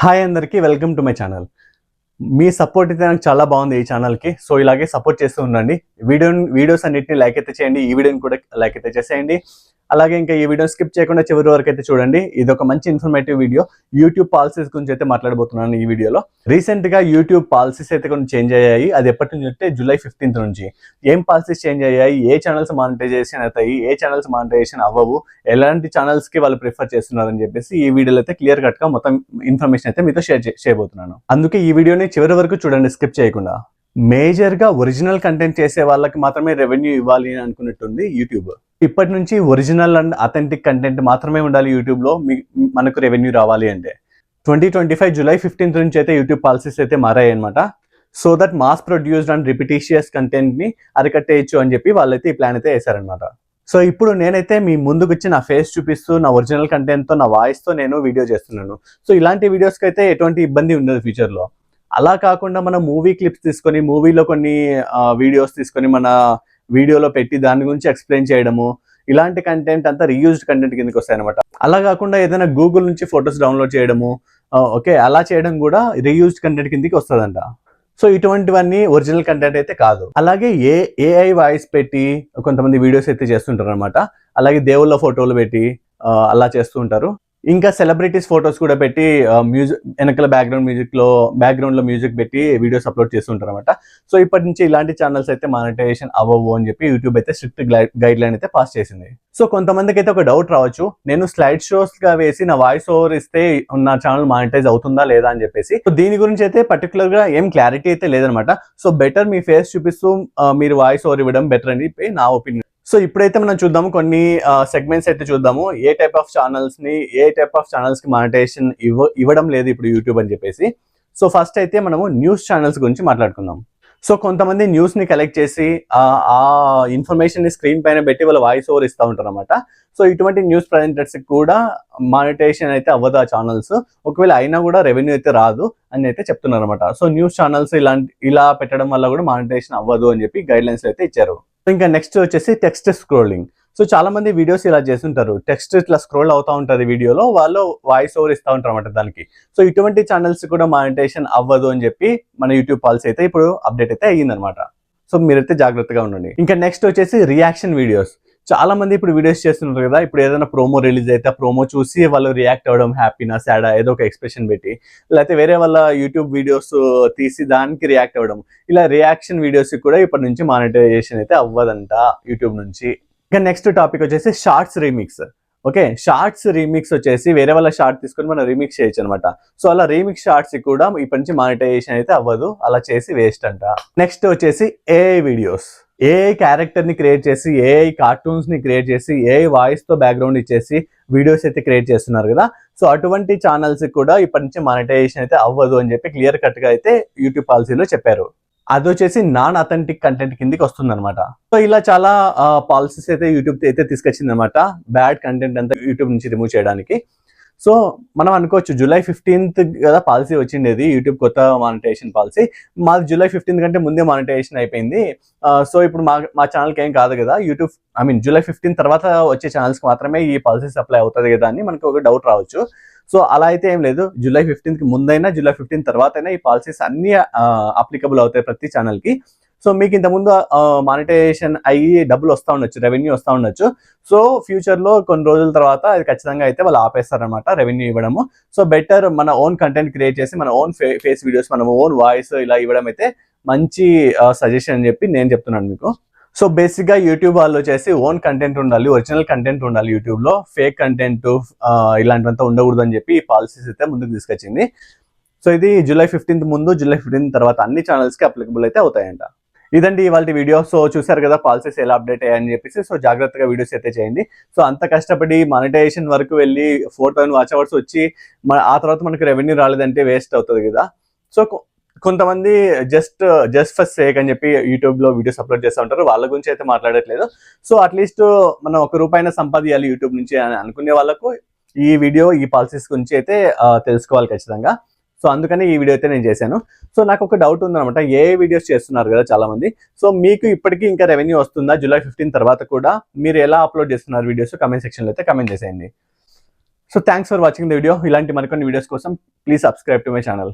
Hi అందరికీ welcome to my channel. Me support అయితే నాకు చాలా బాగుంది ఈ ఛానల్కి. సో ఇలాగే సపోర్ట్ చేస్తూ ఉండండి. వీడియోస్ అన్నిటిని లైక్ అయితే చేయండి. ఈ వీడియోని కూడా లైక్ అయితే చేసేయండి. అలాగే ఇంకా ఈ వీడియో స్కిప్ చేయకుండా చివరి వరకు అయితే చూడండి. ఇది ఒక మంచి ఇన్ఫర్మేటివ్ వీడియో. యూట్యూబ్ పాలసీస్ గురించి అయితే మాట్లాడబోతున్నాను ఈ వీడియోలో. రీసెంట్ గా యూట్యూబ్ పాలసీస్ అయితే కొన్ని చేంజ్ అయ్యాయి. అది ఎప్పటి నుంచి అంటే జూలై 15 నుంచి. ఏం పాలసీస్ చేంజ్ అయ్యాయి, ఏ ఛానల్స్ మానిటైజేషన్ అవుతాయి, ఏ ఛానల్స్ మానిటైజేషన్ అవ్వవు, ఎలాంటి ఛానల్స్ కి వాళ్ళు ప్రిఫర్ చేస్తున్నారని చెప్పేసి ఈ వీడియోలో అయితే క్లియర్ కట్ గా మొత్తం ఇన్ఫర్మేషన్ అయితే మీతో షేర్ చేయబోతున్నాను. అందుకే ఈ వీడియోని చివరి వరకు చూడండి, స్కిప్ చేయకుండా. మేజర్ గా ఒరిజినల్ కంటెంట్ చేసే వాళ్ళకి మాత్రమే రెవెన్యూ ఇవ్వాలి అని అనుకున్నట్టుంది యూట్యూబ్. ఇప్పటి నుంచి ఒరిజినల్ అండ్ అథెంటిక్ కంటెంట్ మాత్రమే ఉండాలి యూట్యూబ్ లో మనకు రెవెన్యూ రావాలి అంటే. 2025 జూలై 15 నుంచి అయితే యూట్యూబ్ పాలసీస్ అయితే మారాయి అనమాట. So that mass produced and repetitious content ని అరికట్టేయచ్చు అని చెప్పి వాళ్ళైతే ఈ ప్లాన్ అయితే వేశారనమాట. సో ఇప్పుడు నేనైతే మీ ముందుకు వచ్చి నా ఫేస్ చూపిస్తూ నా ఒరిజినల్ కంటెంట్ తో నా వాయిస్ తో నేను వీడియో చేస్తున్నాను. సో ఇలాంటి వీడియోస్ కి అయితే ఎటువంటి ఇబ్బంది ఉండదు ఫ్యూచర్ లో. అలా కాకుండా మనం మూవీ క్లిప్స్ తీసుకొని మూవీలో కొన్ని వీడియోస్ తీసుకొని మన వీడియోలో పెట్టి దాని గురించి ఎక్స్ప్లెయిన్ చేయడము, ఇలాంటి కంటెంట్ అంతా రీయూజ్డ్ కంటెంట్ కిందకి వస్తాయి అనమాట. అలా కాకుండా ఏదైనా గూగుల్ నుంచి ఫొటోస్ డౌన్లోడ్ చేయడము, ఓకే, అలా చేయడం కూడా రీయూజ్డ్ కంటెంట్ కిందకి వస్తుందంట. సో ఇటువంటివన్నీ ఒరిజినల్ కంటెంట్ అయితే కాదు. అలాగే ఏఐ వాయిస్ పెట్టి కొంతమంది వీడియోస్ అయితే చేస్తుంటారు అనమాట. అలాగే దేవుళ్ళ ఫోటోలు పెట్టి అలా చేస్తూ ఉంటారు. ఇంకా సెలబ్రిటీస్ ఫొటోస్ కూడా పెట్టి మ్యూజిక్ వెనకాల బ్యాక్గ్రౌండ్ లో మ్యూజిక్ పెట్టి వీడియోస్ అప్లోడ్ చేస్తుంటారు అనమాట. సో ఇప్పటి నుంచి ఇలాంటి ఛానల్స్ అయితే మానిటైజేషన్ అవ్వవు అని చెప్పి యూట్యూబ్ అయితే స్ట్రిక్ట్ గైడ్ లైన్ అయితే పాస్ చేసింది. సో కొంతమందికి అయితే ఒక డౌట్ రావచ్చు, నేను స్లైడ్ షోస్ గా వేసి నా వాయిస్ ఓవర్ ఇస్తే నా ఛానల్ మానిటైజ్ అవుతుందా లేదా అని చెప్పేసి. సో దీని గురించి అయితే పర్టికులర్ గా ఏం క్లారిటీ అయితే లేదనమాట. సో బెటర్ మీ ఫేస్ చూపిస్తూ మీరు వాయిస్ ఓవర్ ఇవ్వడం బెటర్ అని చెప్పి నా ఒపీనియన్. సో ఇప్పుడైతే మనం చూద్దాము, కొన్ని సెగ్మెంట్స్ అయితే చూద్దాము. ఏ టైప్ ఆఫ్ ఛానల్స్ కి మానిటైజేషన్ ఇవ్వడం లేదు ఇప్పుడు యూట్యూబ్ అని చెప్పేసి. సో ఫస్ట్ అయితే మనము న్యూస్ ఛానల్స్ గురించి మాట్లాడుకుందాం. సో కొంతమంది న్యూస్ ని కలెక్ట్ చేసి ఆ ఇన్ఫర్మేషన్ ని స్క్రీన్ పైన పెట్టి వాళ్ళ వాయిస్ ఓవర్ ఇస్తూ ఉంటారు అనమాట. సో ఇటువంటి న్యూస్ ప్రజెంటర్స్ కూడా మానిటైజేషన్ అయితే అవ్వదు ఆ ఛానల్స్. ఒకవేళ అయినా కూడా రెవెన్యూ అయితే రాదు అని అయితే చెప్తున్నారు అనమాట. సో న్యూస్ ఛానల్స్ ఇలా పెట్టడం వల్ల కూడా మానిటైజేషన్ అవ్వదు అని చెప్పి గైడ్ లైన్స్ అయితే ఇచ్చారు. ఇంకా నెక్స్ట్ వచ్చేసి టెక్స్ట్ స్క్రోలింగ్. సో చాలా మంది వీడియోస్ ఇలా చేస్తుంటారు, టెక్స్ట్ ఇట్లా స్క్రోల్ అవుతా ఉంటుంది వీడియోలో, వాళ్ళు వాయిస్ ఓవర్ ఇస్తూ ఉంటారు అనమాట దానికి. సో ఇటువంటి ఛానల్స్ కూడా మానిటైజేషన్ అవ్వదు అని చెప్పి మన యూట్యూబ్ పాలసీ అయితే ఇప్పుడు అప్డేట్ అయితే అయ్యిందనమాట. సో మీరైతే జాగ్రత్తగా ఉండండి. ఇంకా నెక్స్ట్ వచ్చేసి రియాక్షన్ వీడియోస్. చాలా మంది ఇప్పుడు వీడియోస్ చేస్తున్నారు కదా, ఇప్పుడు ఏదైనా ప్రోమో రిలీజ్ అయితే ఆ ప్రోమో చూసి వాళ్ళు రియాక్ట్ అవ్వడం, హ్యాపీనా సాడా ఏదో ఒక ఎక్స్ప్రెషన్ పెట్టి, లేకపోతే వేరే వాళ్ళ యూట్యూబ్ వీడియోస్ తీసి దానికి రియాక్ట్ అవ్వడం, ఇలా రియాక్షన్ వీడియోస్ కూడా ఇప్పటి నుంచి మానిటైజేషన్ అయితే అవ్వదంట యూట్యూబ్ నుంచి. ఇంకా నెక్స్ట్ టాపిక్ వచ్చేసి shorts remix. Okay, shorts remix వచ్చేసి వేరే వాళ్ళ షార్ట్ తీసుకొని మనం రీమిక్స్ చేయొచ్చు అనమాట. సో అలా రీమిక్స్ షార్ట్స్ కూడా ఇప్పటి నుంచి మానిటైజేషన్ అయితే అవ్వదు, అలా చేసి వేస్ట్ అంట. నెక్స్ట్ వచ్చేసి ఏఐ వీడియోస్. ఏఐ క్యారెక్టర్ ని క్రియేట్ చేసి, ఏఐ కార్టూన్స్ ని క్రియేట్ చేసి, ఏఐ వాయిస్ తో బ్యాక్గ్రౌండ్ ఇచ్చేసి వీడియోస్ అయితే క్రియేట్ చేస్తున్నారు కదా. సో అటువంటి ఛానల్స్ కూడా ఇప్పటి నుంచి మానిటైజేషన్ అయితే అవ్వదు అని చెప్పి క్లియర్ కట్ గా అయితే యూట్యూబ్ పాలసీలో చెప్పారు. అది వచ్చేసి నాన్ అథెంటిక్ కంటెంట్ కిందకి వస్తుంది అనమాట. సో ఇలా చాలా పాలసీస్ అయితే యూట్యూబ్ అయితే తీసుకొచ్చింది అనమాట, బ్యాడ్ కంటెంట్ అంతా యూట్యూబ్ నుంచి రిమూవ్ చేయడానికి. సో మనం అనుకోవచ్చు జూలై 15 కదా పాలసీ వచ్చిండేది, యూట్యూబ్ కొత్త మానిటైజేషన్ పాలసీ. మాది జూలై 15 కంటే ముందే మానిటైజేషన్ అయిపోయింది. సో ఇప్పుడు మా ఛానల్కి ఏం కాదు కదా, జూలై 15 తర్వాత వచ్చే ఛానల్స్కి మాత్రమే ఈ పాలసీ సప్లై అవుతుంది కదా అని మనకు ఒక డౌట్ రావచ్చు. సో అలా అయితే ఏం లేదు, జూలై 15కి ముందైనా జూలై 15 తర్వాత అయినా ఈ పాలసీస్ అన్ని అప్లికబుల్ అవుతాయి ప్రతి ఛానల్కి. సో మీకు ఇంతకుముందు మానిటైజేషన్ అయ్యి డబ్బులు వస్తూ ఉండొచ్చు, రెవెన్యూ వస్తూ ఉండొచ్చు. సో ఫ్యూచర్లో కొన్ని రోజుల తర్వాత అది ఖచ్చితంగా అయితే వాళ్ళు ఆపేస్తారనమాట రెవెన్యూ ఇవ్వడము. సో బెటర్ మన ఓన్ కంటెంట్ క్రియేట్ చేసి మన ఓన్ ఫేస్ వీడియోస్, మన ఓన్ వాయిస్ ఇలా ఇవ్వడం అయితే మంచి సజెషన్ అని చెప్పి నేను చెప్తున్నాను మీకు. సో బేసిక్గా యూట్యూబ్ వాళ్ళు వచ్చేసి ఓన్ కంటెంట్ ఉండాలి, ఒరిజినల్ కంటెంట్ ఉండాలి యూట్యూబ్లో, ఫేక్ కంటెంట్ ఇలాంటివంతా ఉండకూడదు అని చెప్పి ఈ పాలసీస్ అయితే ముందుకు తీసుకొచ్చింది. సో ఇది జూలై 15 ముందు, జూలై 15 తర్వాత అన్ని ఛానల్స్కి అప్లికబుల్ అయితే అవుతాయంట. ఇదండి ఇవాళ వీడియో. సో చూసారు కదా పాలసీస్ ఎలా అప్డేట్ అయ్యాయని చెప్పేసి. సో జాగ్రత్తగా వీడియోస్ అయితే చేయండి. సో అంత కష్టపడి మానిటైజేషన్ వరకు వెళ్ళి 4,000 వాచ్ అవర్స్ వచ్చి ఆ తర్వాత మనకు రెవెన్యూ రాలేదంటే వేస్ట్ అవుతుంది కదా. సో కొంతమంది జస్ట్ ఫర్ సేక్ అని చెప్పి యూట్యూబ్ లో వీడియోస్ అప్లోడ్ చేస్తూ ఉంటారు, వాళ్ళ గురించి అయితే మాట్లాడట్లేదు. సో అట్లీస్ట్ మనం ₹1 సంపాదించాలి యూట్యూబ్ నుంచి అని అనుకునే వాళ్ళకు ఈ పాలసీస్ గురించి అయితే తెలుసుకోవాలి ఖచ్చితంగా. సో అందుకని ఈ వీడియో అయితే నేను చేశాను. సో నాకు ఒక డౌట్ ఉందన్నమాట, ఏ వీడియోస్ చేస్తున్నారు కదా చాలా మంది. సో మీకు ఇప్పటికీ ఇంకా రెవెన్యూ వస్తుందా జూలై 15 తర్వాత కూడా? మీరు ఎలా అప్లోడ్ చేస్తున్నారు వీడియోస్? కమెంట్ సెక్షన్లో అయితే కమెంట్ చేసేయండి. So thanks for watching the video. ఇలాంటి మరికొన్ని వీడియోస్ కోసం please subscribe to my channel.